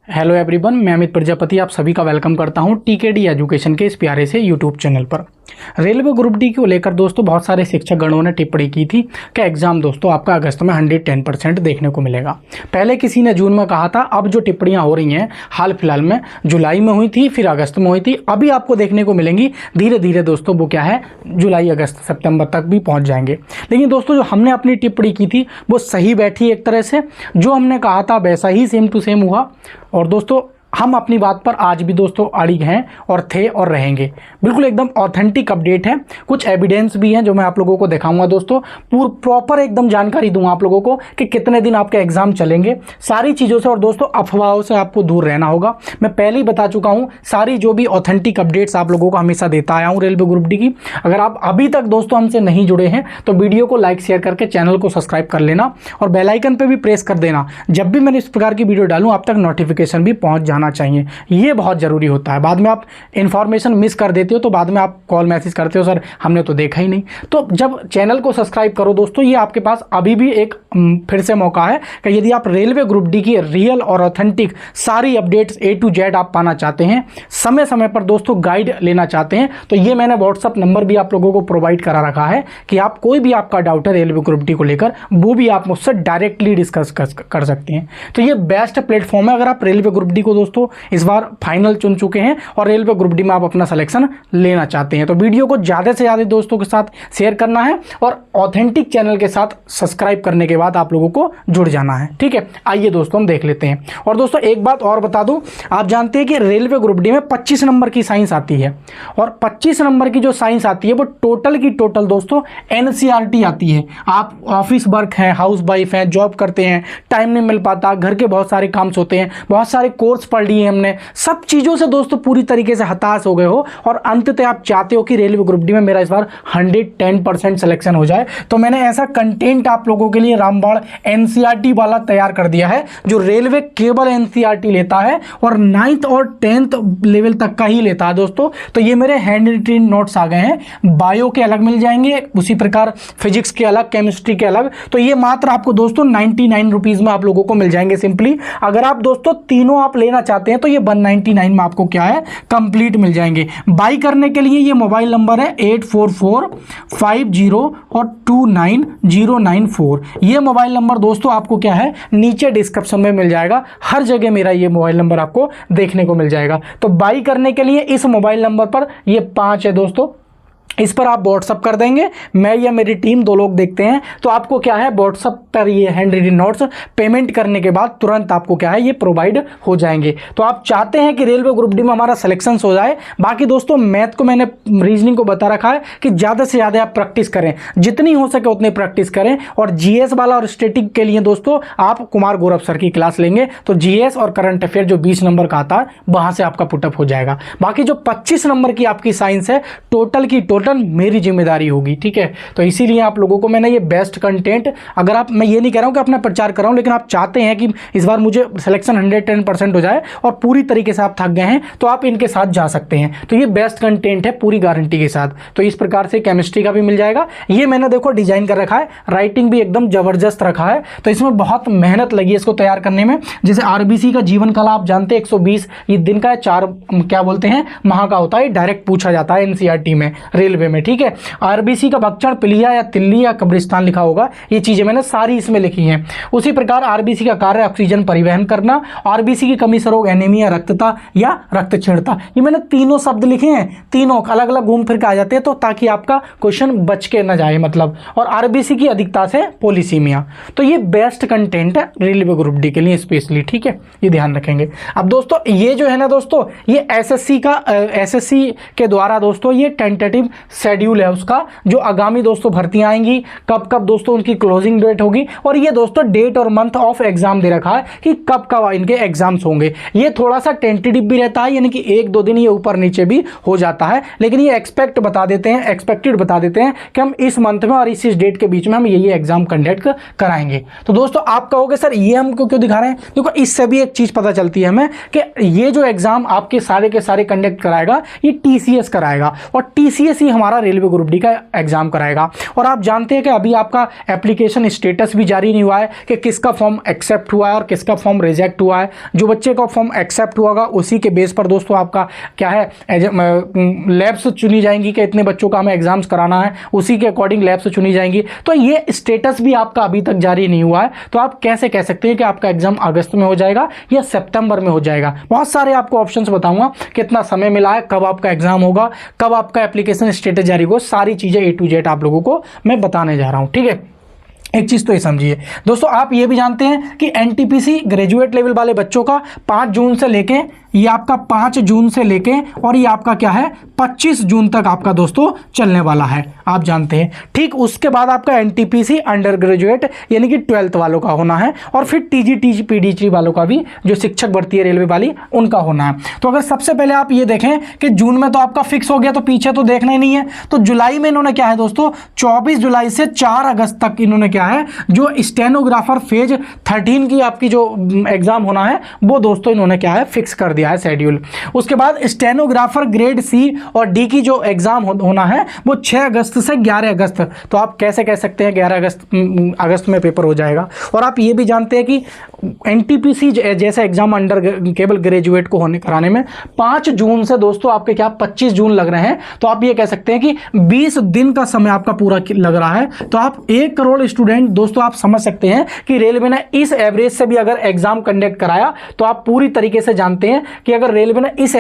Hello everyone, मैं अमित प्रजापति आप सभी का वेलकम करता हूं टीकेडी एजुकेशन के इस प्यारे से यूट्यूब चैनल पर। रेलवे ग्रुप डी को लेकर दोस्तों बहुत सारे शिक्षकगणों ने टिप्पणी की थी कि एग्जाम दोस्तों आपका अगस्त में 110% देखने को मिलेगा। पहले किसी ने जून में कहा था, अब जो टिप्पणियां हो रही हैं हाल फिलहाल में जुलाई में हुई थी, फिर अगस्त में हुई थी, अभी आपको देखने को मिलेंगी धीरे धीरे दोस्तों वो क्या है जुलाई अगस्त सितंबर तक भी पहुँच जाएंगे। लेकिन दोस्तों जो हमने अपनी टिप्पणी की थी वो सही बैठी, एक तरह से जो हमने कहा था वैसा ही सेम टू सेम हुआ। और दोस्तों हम अपनी बात पर आज भी दोस्तों अड़िग हैं और थे और रहेंगे। बिल्कुल एकदम ऑथेंटिक अपडेट है, कुछ एविडेंस भी हैं जो मैं आप लोगों को दिखाऊंगा दोस्तों। प्रॉपर एकदम जानकारी दूंगा आप लोगों को कि कितने दिन आपके एग्जाम चलेंगे, सारी चीज़ों से। और दोस्तों अफवाहों से आपको दूर रहना होगा। मैं पहले ही बता चुका हूँ, सारी जो भी ऑथेंटिक अपडेट्स आप लोगों को हमेशा देता आया हूँ रेलवे ग्रुप डी की। अगर आप अभी तक दोस्तों हमसे नहीं जुड़े हैं तो वीडियो को लाइक शेयर करके चैनल को सब्सक्राइब कर लेना और बेल आइकन पर भी प्रेस कर देना। जब भी मैंने इस प्रकार की वीडियो डालूँ आप तक नोटिफिकेशन भी पहुँच जाना चाहिए, ये बहुत ज़रूरी होता है। बाद में आप इन्फॉर्मेशन मिस कर देते हो तो बाद में आप कॉल मैसेज करते हो, सर हमने तो देखा ही नहीं। तो जब चैनल को सब्सक्राइब करो दोस्तों, ये आपके पास अभी भी एक फिर से मौका है कि यदि आप रेलवे ग्रुप डी की रियल और ऑथेंटिक सारी अपडेट्स A to Z आप पाना चाहते हैं, समय समय पर दोस्तों गाइड लेना चाहते हैं, तो ये मैंने व्हाट्सअप नंबर भी आप लोगों को प्रोवाइड करा रखा है कि आप कोई भी आपका डाउट है रेलवे ग्रुप डी को लेकर वो भी आप मुझसे डायरेक्टली डिस्कस कर सकते हैं। तो ये बेस्ट प्लेटफॉर्म है अगर आप रेलवे ग्रुप डी को दोस्तों इस बार फाइनल चुन चुके हैं और रेलवे ग्रुप डी में आप अपना सिलेक्शन लेना चाहते हैं। तो वीडियो को ज़्यादा से ज़्यादा दोस्तों के साथ शेयर करना है और ऑथेंटिक चैनल के साथ सब्सक्राइब करने के बाद आप लोगों को जुड़ जाना है, ठीक है। आइए दोस्तों हम देख लेते हैं। और दोस्तों एक बात और बता दूं, आप जानते हैं कि रेलवे ग्रुप डी में 25 नंबर की साइंस आती है और 25 नंबर की जो साइंस आती है वो टोटल की टोटल दोस्तों NCERT आती है। आप ऑफिस वर्क हैं, हाउस वाइफ हैं, जॉब करते हैं, टाइम नहीं मिल पाता, घर के बहुत सारे काम होते हैं, बहुत सारे कोर्स पढ़ लिए हमने, सब चीज़ों से दोस्तों पूरी तरीके से हताश हो गए हो और अंततः आप चाहते हो कि रेलवे ग्रुप डी में मेरा इस बार 110% सिलेक्शन हो जाए। तो मैंने ऐसा कंटेंट आप लोगों के लिए रामबाण NCERT वाला तैयार कर दिया है जो रेलवे केवल NCERT लेता है और 9th और 10th लेवल तक का ही लेता है दोस्तों। तो ये मेरे हैंड रिटन नोट्स आ गए हैं, बायो के अलग मिल जाएंगे, उसी प्रकार फिजिक्स के अलग, केमिस्ट्री के अलग। तो ये मात्र आपको दोस्तों 99 रुपीज़ में आप लोगों को मिल जाएंगे सिंपली। अगर आप दोस्तों तीनों आप लेना चाहते हैं तो ये 199 में आपको क्या है कंप्लीट मिल जाएंगे। बाई करने के लिए ये मोबाइल नंबर है 8445 और 29094। ये मोबाइल नंबर दोस्तों आपको क्या है नीचे डिस्क्रिप्शन में मिल जाएगा, हर जगह मेरा ये मोबाइल नंबर आपको देखने को मिल जाएगा। तो बाई करने के लिए इस मोबाइल नंबर पर ये 5 है दोस्तों, इस पर आप व्हाट्सअप कर देंगे, मैं या मेरी टीम दो लोग देखते हैं। तो आपको क्या है व्हाट्सअप पर ये हैंड रिटन नोट्स पेमेंट करने के बाद तुरंत आपको क्या है ये प्रोवाइड हो जाएंगे। तो आप चाहते हैं कि रेलवे ग्रुप डी में हमारा सिलेक्शन हो जाए। बाकी दोस्तों मैथ को मैंने रीजनिंग को बता रखा है कि ज़्यादा से ज़्यादा आप प्रैक्टिस करें, जितनी हो सके उतनी प्रैक्टिस करें। और GS वाला और स्टैटिक के लिए दोस्तों आप कुमार गौरव सर की क्लास लेंगे तो GS और करंट अफेयर जो 20 नंबर का आता है वहाँ से आपका पुटअप हो जाएगा। बाकी जो 25 नंबर की आपकी साइंस है टोटल की टोटल मेरी जिम्मेदारी होगी, ठीक है। तो इसीलिए आप लोगों को मैंने ये बेस्ट कंटेंट, अगर आप, मैं ये नहीं कह रहा हूँ कि अपना प्रचार कर रहा हूँ, लेकिन आप चाहते हैं कि इस बार मुझे सिलेक्शन 110% हो जाए और पूरी तरीके से आप थक गए हैं तो आप इनके साथ जा सकते हैं। तो ये बेस्ट कंटेंट है पूरी गारंटी के साथ। तो इस प्रकार से केमिस्ट्री का भी मिल जाएगा। ये मैंने देखो डिजाइन कर रखा है, राइटिंग भी एकदम जबरदस्त रखा है। तो इसमें बहुत मेहनत लगी है इसको तैयार करने में। जैसे RBC का जीवन कला आप जानते हैं 120 ये दिन का है, 4 क्या बोलते हैं माह का होता है, डायरेक्ट पूछा जाता है NCERT में रेलवे में, ठीक है। RBC का भक्षण पिलिया या तिल्ली या कब्रिस्तान लिखा होगा, ये चीजें मैंने सारी इसमें लिखी हैं। उसी प्रकार RBC का कार्य ऑक्सीजन परिवहन करना, RBC की कमी से रोग एनीमिया रक्तता या रक्तक्षीणता, ये मैंने तीनों शब्द लिखे हैं, तीनों अलग अलग घूम फिर के आ जाते हैं तो ताकि आपका क्वेश्चन बच के न जाए मतलब। और RBC की अधिकता से पोलिसीमिया। तो ये बेस्ट कंटेंट है रेलवे ग्रुप डी के लिए स्पेशली, ठीक है, ये ध्यान रखेंगे। अब दोस्तों ये जो है ना दोस्तों ये SSC के द्वारा दोस्तों ये टेंटेटिव शेड्यूल है उसका, जो आगामी दोस्तों भर्तियां आएंगी, कब कब दोस्तों उनकी क्लोजिंग डेट होगी और ये दोस्तों डेट और मंथ ऑफ एग्जाम दे रखा है कि कब कब इनके एग्जाम्स होंगे। ये थोड़ा सा टेंटेटिव भी रहता है, यानी कि 1-2 दिन ये ऊपर नीचे भी हो जाता है, लेकिन ये एक्सपेक्टेड बता देते हैं कि हम इस मंथ में और इस डेट के बीच में हम ये एग्जाम कंडक्ट कराएंगे। तो दोस्तों आप कहोगे सर ये हमको क्यों दिखा रहे हैं, देखो इससे भी एक चीज पता चलती है हमें कि ये जो एग्जाम आपके सारे के सारे कंडक्ट कराएगा ये TCS कराएगा और TCS ही हमारा रेलवे ग्रुप डी का एग्जाम कराएगा। और आप जानते हैं कि अभी आपका एप्लीकेशन स्टेटस भी जारी नहीं हुआ है कि किसका फॉर्म एक्सेप्ट हुआ है और किसका फॉर्म रिजेक्ट हुआ है। जो बच्चे का फॉर्म एक्सेप्ट हुआ उसी के बेस पर दोस्तों आपका क्या है लैब्स चुनी जाएंगी कि इतने बच्चों का हमें एग्जाम्स कराना है, उसी के अकॉर्डिंग लैब्स चुनी जाएंगी। तो ये स्टेटस भी आपका अभी तक जारी नहीं हुआ है। तो आप कैसे कह सकते हैं कि आपका एग्जाम अगस्त में हो जाएगा या सितंबर में हो जाएगा। बहुत सारे आपको ऑप्शंस बताऊंगा, कितना समय मिला है, कब आपका एग्जाम होगा, कब आपका एप्लीकेशन स्टेटस जारी होगा, सारी चीजें A to Z आप लोगों को मैं बताने जा रहा हूं। ठीक है, एक चीज़ तो ये समझिए दोस्तों, आप ये भी जानते हैं कि एनटीपीसी ग्रेजुएट लेवल वाले बच्चों का 5 जून से लेके ये आपका 5 जून से लेके और ये आपका क्या है 25 जून तक आपका दोस्तों चलने वाला है, आप जानते हैं। ठीक उसके बाद आपका एनटीपीसी अंडर ग्रेजुएट यानी कि 12th वालों का होना है और फिर टीजी पीडीजी वालों का भी, जो शिक्षक भर्ती है रेलवे वाली, उनका होना है। तो अगर सबसे पहले आप ये देखें कि जून में तो आपका फिक्स हो गया, तो पीछे तो देखना ही नहीं है। तो जुलाई में इन्होंने क्या है दोस्तों 24 जुलाई से 4 अगस्त तक इन्होंने क्या है जो स्टेनोग्राफर फेज 13 की आपकी जो एग्जाम होना है वो दोस्तों इन्होंने क्या है फिक्स कर दिया है शेड्यूल। उसके बाद स्टेनोग्राफर ग्रेड सी और डी की जो एग्जाम होना है वो 6 अगस्त से 11 अगस्त। तो आप कैसे कह सकते हैं 11 अगस्त में पेपर हो जाएगा। और आप ये भी जानते हैं कि एनटीपीसी जैसे एग्जाम अंडर केवल ग्रेजुएट को कराने में 5 जून से दोस्तों आपके क्या 25 जून लग रहे हैं। तो आप ये कह सकते हैं कि 20 दिन का समय आपका पूरा लग रहा है। तो आप 1 करोड़ स्टूडेंट दोस्तों आप समझ सकते हैं कि रेलवे ने इस एवरेज से भी अगर एग्जाम कंडक्ट कराया तो आप पूरी तरीके से जानते हैं कि अगर रेलवे ने इस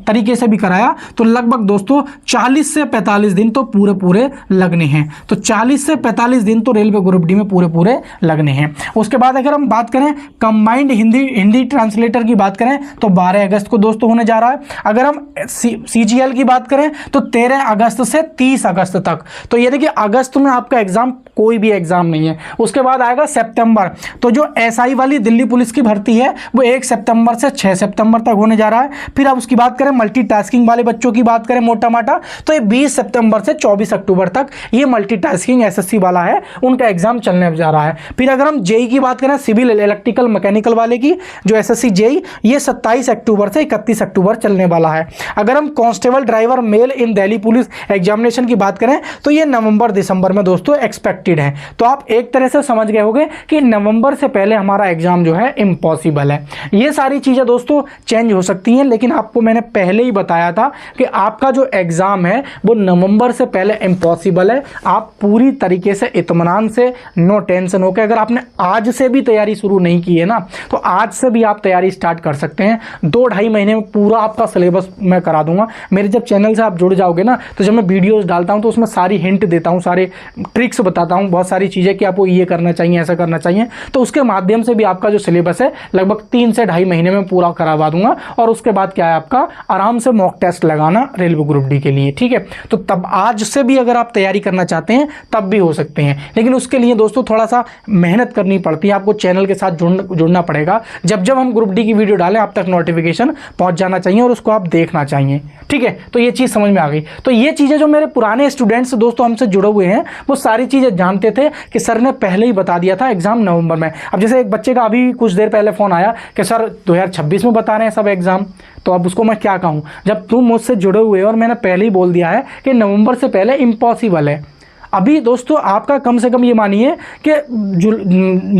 तरीके से भी कराया तो लगभग दोस्तों 40 से 45 दिन तो पूरे लगने हैं। तो 40 से 45 दिन तो रेलवे ग्रुप डी में पूरे लगने हैं। उसके बाद अगर हम बात करें कंबाइंड हिंदी ट्रांसलेटर की बात करें तो 12 अगस्त को दोस्तों होने जा रहा है। अगर हम सीजीएल की बात करें तो 13 अगस्त से 30 अगस्त तक। तो ये देखिए अगस्त में आपका एग्जाम कोई भी एग्जाम नहीं है। उसके बाद आएगा सितंबर। तो जो एसआई वाली दिल्ली पुलिस की भर्ती है वो 1 सितंबर से 6 सितंबर तक होने जा रहा है। फिर अब उसकी बात करें मल्टीटास्किंग वाले बच्चों की बात करें मोटा माटा तो ये 20 सितंबर से 24 अक्टूबर तक ये मल्टीटास्किंग एसएससी वाला है, उनका एग्जाम चलने जा रहा है। फिर अगर हम जेई की बात करें सिविल इलेक्ट्रिकल मैकेनिकल वाले की जो एसएससी जेई, ये 27 अक्टूबर से 31 अक्टूबर चलने वाला है। अगर हम कांस्टेबल ड्राइवर मेल इन दिल्ली पुलिस एग्जामिनेशन की बात करें तो ये नवंबर दिसंबर में दोस्तों एक्सपेक्टेड है। तो आप एक तरह से समझ गए होंगे कि नवंबर से पहले हमारा एग्जाम जो है इम्पॉसिबल है। ये सारी चीज़ें दोस्तों चेंज हो सकती हैं, लेकिन आपको मैंने पहले ही बताया था कि आपका जो एग्जाम है वो नवंबर से पहले इम्पॉसिबल है। आप पूरी तरीके से इत्मीनान से, नो टेंशन होकर, अगर आपने आज से भी तैयारी शुरू नहीं की है ना तो आज से भी आप तैयारी स्टार्ट कर सकते हैं। 2-2.5 महीने में पूरा आपका सिलेबस मैं करा दूंगा। मेरे जब चैनल से आप जुड़ जाओगे ना तो जब मैं वीडियोस डालता हूं तो उसमें सारी हिंट देता हूं, सारे ट्रिक्स बताता हूं, बहुत सारी चीज़ें कि आपको ये करना चाहिए, ऐसा करना चाहिए। तो उसके माध्यम से भी आपका जो सिलेबस है लगभग 3 से 2.5 महीने में पूरा करवा दूंगा। और उसके बाद क्या है आपका आराम से मॉक टेस्ट लगाना रेलवे ग्रुप डी के लिए, ठीक है। तो तब आज से भी अगर आप तैयारी करना चाहते हैं तब भी हो सकते हैं, लेकिन उसके लिए दोस्तों थोड़ा सा मेहनत करनी पड़ती है। आपको चैनल के साथ जुड़ना पड़ेगा। जब हम ग्रुप डी की वीडियो डालें आप तक नोटिफिकेशन पहुंच जाना चाहिए और उसको आप देखना चाहिए, ठीक है। तो ये चीज़ समझ में आ गई। तो ये चीज़ें जो मेरे पुराने स्टूडेंट्स दोस्तों हमसे जुड़े हुए हैं वो सारी चीज़ें जानते थे कि सर ने पहले ही बता दिया था एग्जाम नवंबर में। अब जैसे एक बच्चे का अभी कुछ देर पहले फ़ोन आया कि सर 2026 में बता रहे हैं सब एग्जाम, तो अब उसको मैं क्या कहूँ जब तुम मुझसे जुड़े हुए हो और मैंने पहले ही बोल दिया है कि नवंबर से पहले इम्पॉसिबल है। अभी दोस्तों आपका कम से कम ये मानिए कि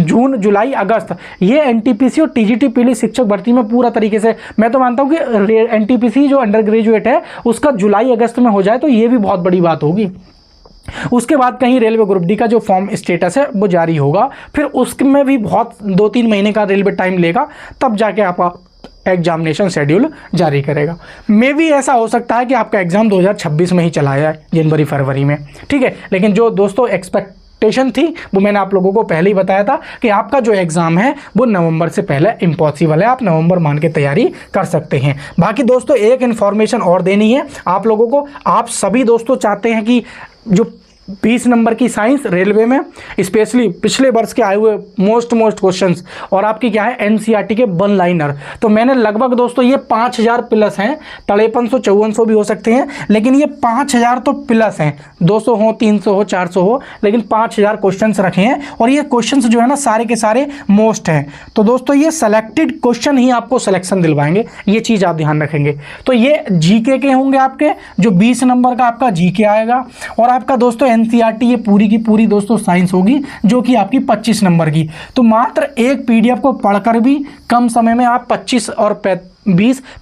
जून जुलाई अगस्त ये एनटीपीसी और टीजीटी पीली शिक्षक भर्ती में पूरा तरीके से, मैं तो मानता हूँ कि एनटीपीसी जो अंडर ग्रेजुएट है उसका जुलाई अगस्त में हो जाए तो ये भी बहुत बड़ी बात होगी। उसके बाद कहीं रेलवे ग्रुप डी का जो फॉर्म स्टेटस है वो जारी होगा, फिर उसमें भी बहुत 2-3 महीने का रेलवे टाइम लेगा, तब जाके आपका एग्जामिनेशन शेड्यूल जारी करेगा। मे भी ऐसा हो सकता है कि आपका एग्ज़ाम 2026 में ही चला जाए, जनवरी फरवरी में, ठीक है। लेकिन जो दोस्तों एक्सपेक्टेशन थी वो मैंने आप लोगों को पहले ही बताया था कि आपका जो एग्ज़ाम है वो नवंबर से पहले इम्पॉसिबल है। आप नवंबर मान के तैयारी कर सकते हैं। बाकी दोस्तों एक इन्फॉर्मेशन और देनी है आप लोगों को। आप सभी दोस्तों चाहते हैं कि जो 20 नंबर की साइंस रेलवे में, स्पेशली पिछले वर्ष के आए हुए मोस्ट क्वेश्चंस, और आपकी क्या है एनसीईआरटी के वन लाइनर। तो मैंने लगभग दोस्तों ये 5000 प्लस हैं, 5300-5400 भी हो सकते हैं, लेकिन ये 5000 तो प्लस हैं, 200 हो, 300 हो, 400 हो, लेकिन 5000 क्वेश्चंस रखे हैं। और ये क्वेश्चंस जो है ना सारे के सारे मोस्ट हैं। तो दोस्तों ये सेलेक्टेड क्वेश्चन ही आपको सिलेक्शन दिलवाएंगे, ये चीज़ आप ध्यान रखेंगे। तो ये जीके के होंगे आपके, जो 20 नंबर का आपका जीके आएगा, और आपका दोस्तों एनसीईआरटी ये पूरी की पूरी दोस्तों साइंस होगी, जो कि आपकी 25 नंबर की। तो मात्र एक पीडीएफ को पढ़कर भी कम समय में आप 25 और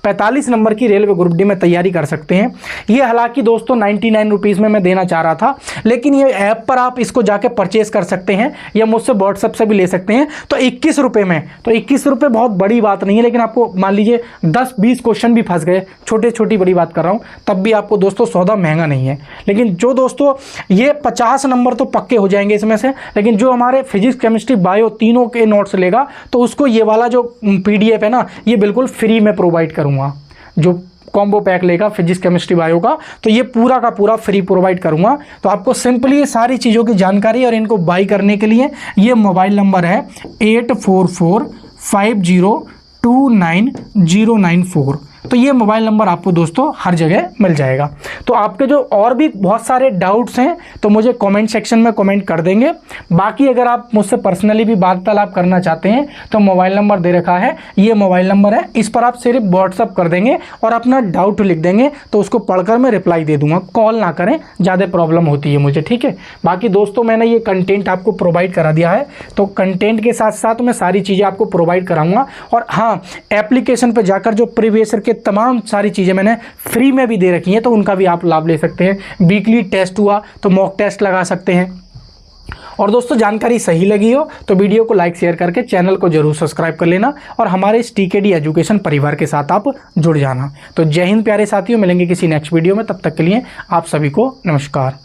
45 नंबर की रेलवे ग्रुप डी में तैयारी कर सकते हैं। ये हालांकि दोस्तों 99 रुपीज़ में मैं देना चाह रहा था, लेकिन ये ऐप पर आप इसको जाके परचेज कर सकते हैं, या मुझसे व्हाट्सएप से भी ले सकते हैं। तो 21 रुपये में, तो 21 रुपये बहुत बड़ी बात नहीं है, लेकिन आपको मान लीजिए 10-20 क्वेश्चन भी फंस गए, छोटी बड़ी बात कर रहा हूँ, तब भी आपको दोस्तों सौदा महंगा नहीं है। लेकिन जो दोस्तों ये 50 नंबर तो पक्के हो जाएंगे इसमें से, लेकिन जो हमारे फिजिक्स केमिस्ट्री बायो तीनों के नोट्स लेगा, तो उसको ये वाला जो पीडीएफ है ना, ये बिल्कुल फ्री में प्रोवाइड करूंगा। जो कॉम्बो पैक लेगा फिजिक्स केमिस्ट्री बायो का, तो ये पूरा का पूरा फ्री प्रोवाइड करूंगा। तो आपको सिंपली ये सारी चीज़ों की जानकारी और इनको बाई करने के लिए ये मोबाइल नंबर है 8445029094। तो ये मोबाइल नंबर आपको दोस्तों हर जगह मिल जाएगा। तो आपके जो और भी बहुत सारे डाउट्स हैं तो मुझे कमेंट सेक्शन में कमेंट कर देंगे। बाकी अगर आप मुझसे पर्सनली भी वार्तालाप करना चाहते हैं तो मोबाइल नंबर दे रखा है, ये मोबाइल नंबर है, इस पर आप सिर्फ व्हाट्सअप कर देंगे और अपना डाउट लिख देंगे, तो उसको पढ़कर मैं रिप्लाई दे दूंगा। कॉल ना करें, ज़्यादा प्रॉब्लम होती है मुझे, ठीक है। बाकी दोस्तों मैंने ये कंटेंट आपको प्रोवाइड करा दिया है, तो कंटेंट के साथ साथ मैं सारी चीज़ें आपको प्रोवाइड कराऊंगा। और हाँ, एप्लीकेशन पर जाकर जो प्रीवियस ईयर के तमाम सारी चीज़ें मैंने फ्री में भी दे रखी हैं, तो उनका भी आप लाभ ले सकते हैं। वीकली टेस्ट हुआ तो मॉक टेस्ट लगा सकते हैं। और दोस्तों जानकारी सही लगी हो तो वीडियो को लाइक शेयर करके चैनल को जरूर सब्सक्राइब कर लेना, और हमारे इस टीकेडी एजुकेशन परिवार के साथ आप जुड़ जाना। तो जय हिंद प्यारे साथियों, मिलेंगे किसी नेक्स्ट वीडियो में, तब तक के लिए आप सभी को नमस्कार।